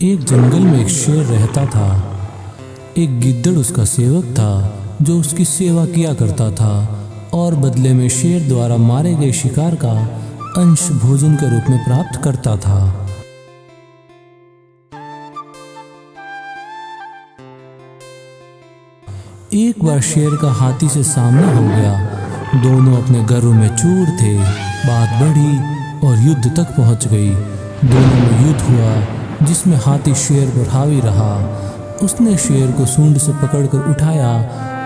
एक जंगल में एक शेर रहता था। एक गिद्दड़ उसका सेवक था जो उसकी सेवा किया करता था और बदले में शेर द्वारा मारे गए शिकार का अंश भोजन के रूप में प्राप्त करता था। एक बार शेर का हाथी से सामना हो गया। दोनों अपने घरों में चूर थे। बात बढ़ी और युद्ध तक पहुंच गई। दोनों में युद्ध हुआ जिसमें हाथी शेर पर हावी रहा। उसने शेर को सूंड से पकड़कर उठाया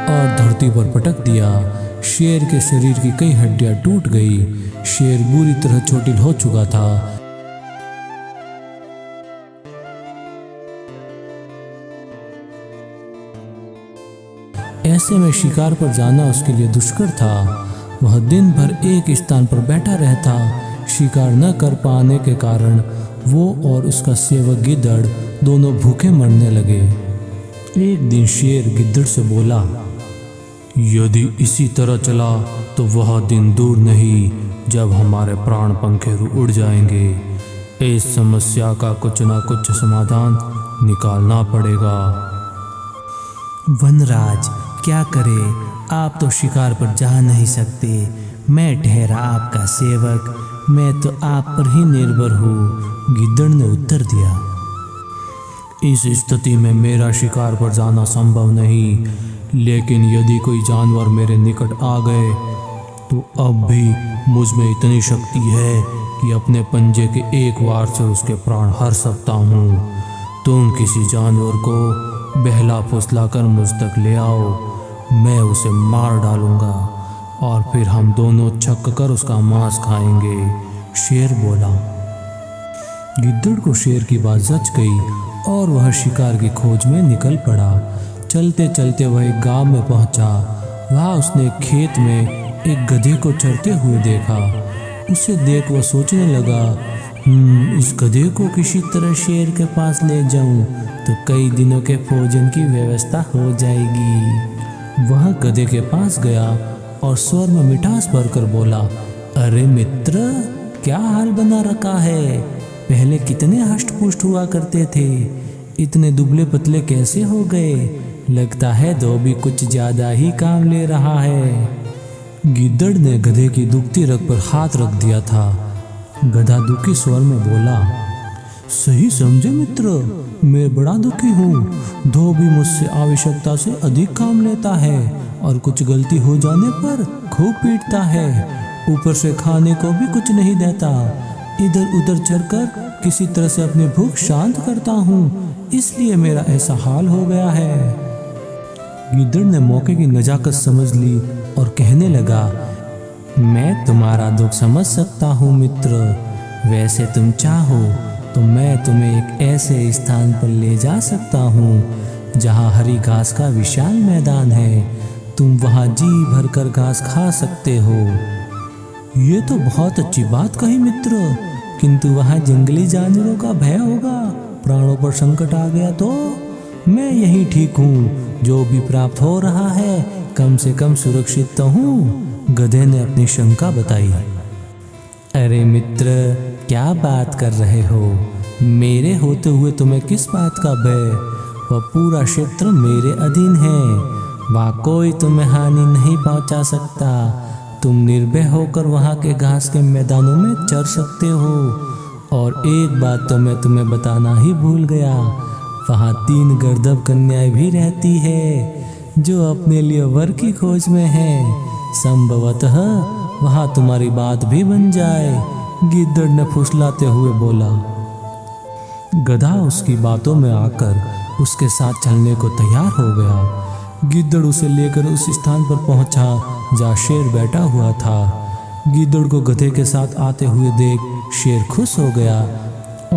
और धरती पर पटक दिया। शेर के शरीर की कई हड्डियां टूट गई। शेर बुरी तरह चोटिल हो चुका था। ऐसे में शिकार पर जाना उसके लिए दुष्कर था। वह दिन भर एक स्थान पर बैठा रहता। शिकार न कर पाने के कारण वो और उसका सेवक गिद्दड़ दोनों भूखे मरने लगे। एक दिन शेर गिद्दड़ से बोला, यदि इसी तरह चला तो वह दिन दूर नहीं जब हमारे प्राण पंखेरु उड़ जाएंगे। इस समस्या का कुछ ना कुछ समाधान निकालना पड़ेगा। वनराज, क्या करे, आप तो शिकार पर जा नहीं सकते। मैं ठहरा आपका सेवक, मैं तो आप पर ही निर्भर हूँ। गिद्दड़ ने उत्तर दिया, इस स्थिति में मेरा शिकार पर जाना संभव नहीं, लेकिन यदि कोई जानवर मेरे निकट आ गए तो अब भी मुझ में इतनी शक्ति है कि अपने पंजे के एक वार से उसके प्राण हर सकता हूँ। तुम किसी जानवर को बहला फुसला कर मुझ तक ले आओ, मैं उसे मार डालूंगा और फिर हम दोनों छक कर उसका मांस खाएंगे। शेर बोला। गिद्दड़ को शेर की बात जच गई और वह शिकार की खोज में निकल पड़ा। चलते चलते वह एक गांव में पहुंचा। वहां उसने एक खेत में एक गधे को चरते हुए देखा। उसे देख वह सोचने लगा, इस गधे को किसी तरह शेर के पास ले जाऊं तो कई दिनों के भोजन की व्यवस्था हो जाएगी। वह गधे के पास गया और स्वर में मिठास भरकर बोला, अरे मित्र, क्या हाल बना रखा है? पहले कितने हष्ट-पुष्ट हुआ करते थे, इतने दुबले पतले कैसे हो गए? लगता है धोबी कुछ ज्यादा ही काम ले रहा है। गिद्दड़ ने गधे की दुखती रग पर हाथ रख दिया था। गधा दुखी स्वर में बोला, सही समझे मित्र, मैं बड़ा दुखी हूँ। धोबी मुझसे आवश्यकता से अधिक काम लेता है और कुछ गलती हो जाने पर खूब पीटता है। ऊपर से खाने को भी कुछ नहीं देता। इधर उधर चलकर किसी तरह से अपनी भूख शांत करता हूँ, इसलिए मेरा ऐसा हाल हो गया है। गिद्दड़ ने मौके की नजाकत समझ ली और कहने लगा, मैं तुम्हारा दुख समझ सकता हूँ मित्र। वैसे तुम चाहो तो मैं तुम्हें एक ऐसे स्थान पर ले जा सकता हूँ जहाँ हरी घास का विशाल मैदान है। तुम वहाँ जी भर कर घास खा सकते हो। ये तो बहुत अच्छी बात कही मित्र, किंतु वहाँ जंगली जानवरों का भय होगा। प्राणों पर संकट आ गया तो? मैं यही ठीक हूँ। जो भी प्राप्त हो रहा है कम से कम सुरक्षित तो हूँ। गधे ने अपनी शंका बताई। अरे मित्र, क्या बात कर रहे हो? मेरे होते हुए तुम्हें किस बात का भय? वह पूरा क्षेत्र मेरे अधीन है। वहाँ कोई तुम्हें हानि नहीं पहुँचा सकता। तुम निर्भय होकर वहाँ के घास के मैदानों में चर सकते हो। और एक बात तो मैं तुम्हें बताना ही भूल गया, वहाँ 3 गर्दभ कन्याएं भी रहती है जो अपने लिए वर की खोज में है। संभवतः वहाँ तुम्हारी बात भी बन जाए। गिद्दड़ ने फुसलाते हुए बोला। गधा उसकी बातों में आकर उसके साथ चलने को तैयार हो गया। गिद्दड़ उसे लेकर उस स्थान पर पहुंचा जहाँ शेर बैठा हुआ था। गिद्दड़ को गधे के साथ आते हुए देख शेर खुश हो गया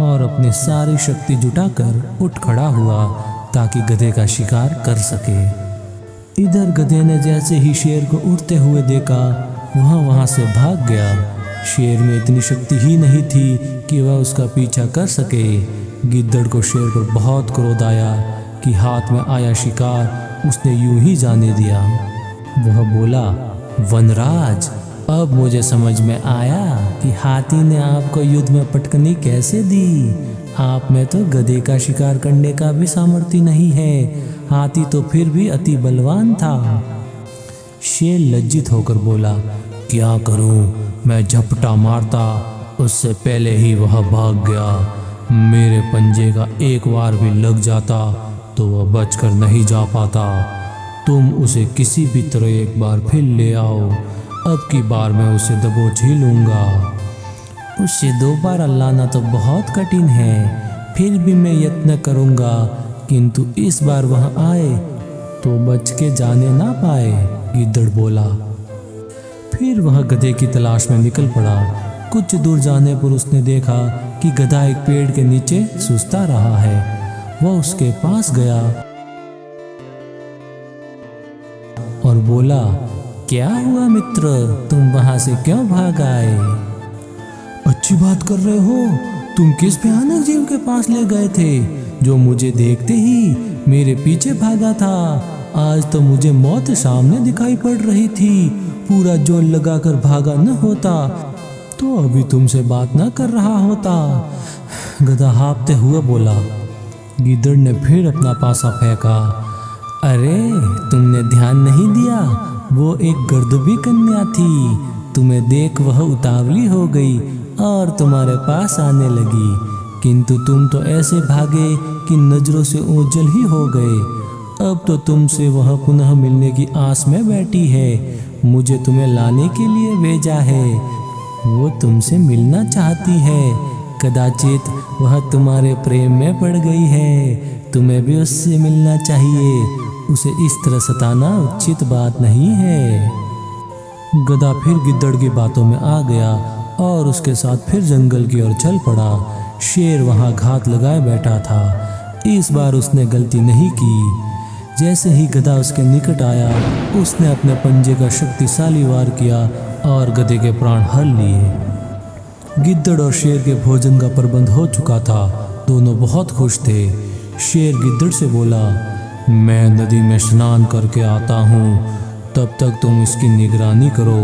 और अपनी सारी शक्ति जुटाकर उठ खड़ा हुआ ताकि गधे का शिकार कर सके। इधर गधे ने जैसे ही शेर को उड़ते हुए देखा, वहाँ से भाग गया। शेर में इतनी शक्ति ही नहीं थी कि वह उसका पीछा कर सके। गिद्दड़ को शेर पर बहुत क्रोध आया कि हाथ में आया शिकार उसने यूं ही जाने दिया। वह बोला, वनराज, अब मुझे समझ में आया कि हाथी ने आपको युद्ध में पटकनी कैसे दी। आप में तो गधे का शिकार करने का भी सामर्थ्य नहीं है, हाथी तो फिर भी अति बलवान था। शेर लज्जित होकर बोला, क्या करूं, मैं झपटा मारता उससे पहले ही वह भाग गया। मेरे पंजे का एक बार भी लग जाता तो वह बचकर नहीं जा पाता। तुम उसे किसी भी तरह एक बार फिर ले आओ, अब की बार मैं उसे दबोच ही लूंगा। उसे दोबारा लाना तो बहुत कठिन है, फिर भी मैं यत्न करूंगा, किंतु इस बार वह आए तो बच के जाने ना पाए, गिद्दड़ बोला। फिर वह गधे की तलाश में निकल पड़ा। कुछ दूर जाने पर उसने देखा कि गधा एक पेड़ के नीचे सुस्ता रहा है। वह उसके पास गया और बोला, क्या हुआ मित्र, तुम वहां से क्यों भाग आए? अच्छी बात कर रहे हो, तुम किस भयानक जीव के पास ले गए थे जो मुझे देखते ही मेरे पीछे भागा था? आज तो मुझे मौत सामने दिखाई पड़ रही थी। पूरा जोर लगाकर भागा न होता तो अभी तुमसे बात न कर रहा होता, गधा हाँफते हुए बोला। गिद्दड़ ने फिर अपना पासा फेंका। अरे तुमने ध्यान नहीं दिया, वो एक गर्दभी कन्या थी। तुम्हें देख वह उतावली हो गई और तुम्हारे पास आने लगी, किंतु तुम तो ऐसे भागे कि नजरों से ओझल ही हो गए। अब तो तुमसे वह पुनः मिलने की आस में बैठी है, मुझे तुम्हें लाने के लिए भेजा है। वो तुमसे मिलना चाहती है, कदाचित वह तुम्हारे प्रेम में पड़ गई है, तुम्हें भी उससे मिलना चाहिए। उसे इस तरह सताना उचित बात नहीं है। गधा फिर गिद्दड़ की बातों में आ गया और उसके साथ फिर जंगल की ओर चल पड़ा। शेर वहां घात लगाए बैठा था। इस बार उसने गलती नहीं की। जैसे ही गधा उसके निकट आया, उसने अपने पंजे का शक्तिशाली वार किया और गधे के प्राण हर लिए। गिद्दड़ और शेर के भोजन का प्रबंध हो चुका था। दोनों बहुत खुश थे। शेर गिद्दड़ से बोला, मैं नदी में स्नान करके आता हूँ, तब तक तुम इसकी निगरानी करो।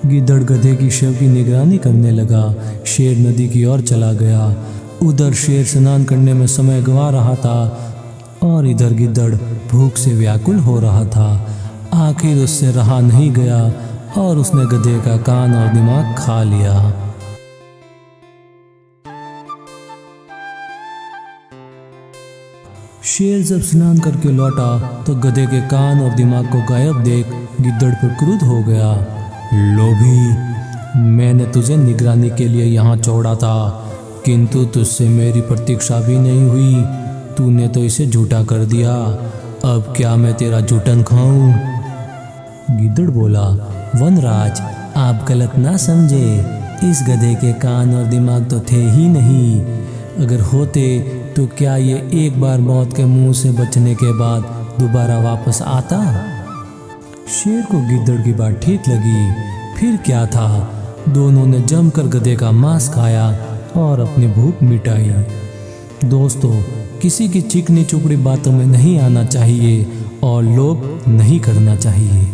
गिद्दड़ गधे की शव की निगरानी करने लगा। शेर नदी की ओर चला गया। उधर शेर स्नान करने में समय गंवा रहा था और इधर गिद्दड़ भूख से व्याकुल हो रहा था। आखिर उससे रहा नहीं गया और उसने गधे का कान और दिमाग खा लिया। शेर जब स्नान करके लौटा तो गधे के कान और दिमाग को गायब देख गिद्दड़ पर क्रुद्ध हो गया। लोभी, मैंने तुझे निगरानी के लिए यहाँ छोड़ा था, किंतु तुझसे मेरी प्रतीक्षा भी नहीं हुई। तूने तो इसे झूठा कर दिया। अब क्या मैं तेरा जूठन खाऊं? गिद्दड़ बोला, वनराज, आप गलत ना समझे, इस गधे के कान और दिमाग तो थे ही नहीं। अगर होते तो क्या ये एक बार मौत के मुंह से बचने के बाद दोबारा वापस आता? शेर को गिद्दड़ की बात ठीक लगी। फिर क्या था, दोनों ने जमकर गधे का मांस खाया और अपनी भूख मिटाई। दोस्तों, किसी की चिकनी चुपड़ी बातों में नहीं आना चाहिए और लोभ नहीं करना चाहिए।